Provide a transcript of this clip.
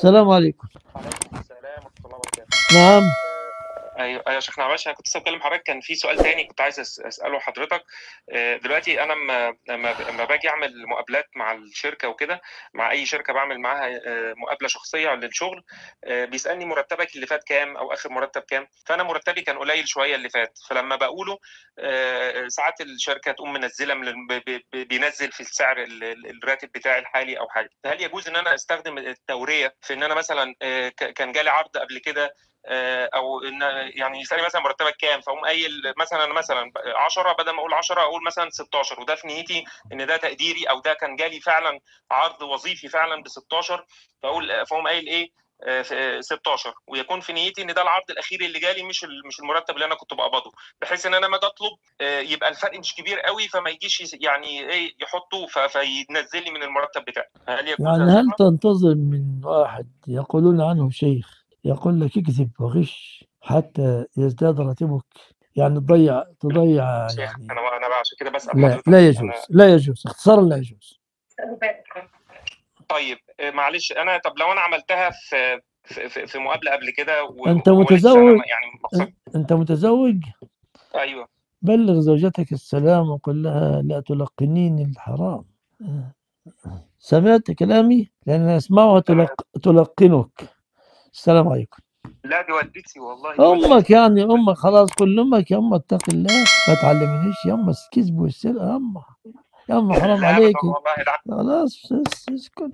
السلام عليكم. عليكم السلام ورحمة الله وبركاته. نعم. أيوه، أيوه يا شيخنا معلش أنا كنت لسه باكلم حضرتك، كان في سؤال تاني كنت عايز أسأله حضرتك. دلوقتي أنا أمّا باجي أعمل مقابلات مع الشركة وكده، مع أي شركة باعمل معاها مقابلة شخصية للشغل، بيسألني مرتبك اللي فات كام أو آخر مرتب كام، فأنا مرتبي كان قليل شوية اللي فات، فلمّا باقوله ساعات الشركة تقوم منزّلة من ال ب ب بينزّل في السعر الراتب بتاعي الحالي أو حاجة، فهل يجوز إن أنا أستخدم التورية في إن أنا مثلًا كان جالي عرض قبل كده، او ان يعني يسالني مثلا مرتبك كام، فاقوم قايل مثلا 10 بدل ما اقول 10 اقول مثلا 16، وده في نيتي ان ده تقديري او ده كان جالي فعلا عرض وظيفي فعلا ب 16، فاقوم قايل ايه 16، ويكون في نيتي ان ده العرض الاخير اللي جالي مش المرتب اللي انا كنت بقبضه، بحيث ان انا ما اجي اطلب يبقى الفرق مش كبير قوي، فما يجيش يعني ايه يحطه فينزل لي من المرتب بتاعي. هل يجوز يا يعني هل شيخنا؟ تنتظر من واحد يقولون عنه شيخ يقول لك اكذب وغش حتى يزداد راتبك؟ يعني تضيع شيخ يعني. انا بقى عشان كده بسال لا، حضرتك لا انا. يجوز، لا يجوز، اختصارا لا يجوز. طيب معلش انا، طب لو انا عملتها في مقابله قبل كده انت ولسه انا متزوج؟ يعني مقصد. انت متزوج؟ ايوه. بلغ زوجتك السلام وقل لها لا تلقنيني الحرام. سمعت كلامي؟ لأن أسمعها تمام. تلقنك. السلام عليكم. لا دي والدتي، والله دي أمك، والدتي. يعني أمك، خلاص كل أمك. يا أم اتق الله، ما تعلمنيش يا أم الكذب والسرقة. يا أم، يا أم حرام لا ابدا عليك. والله، ده خلاص اسكت.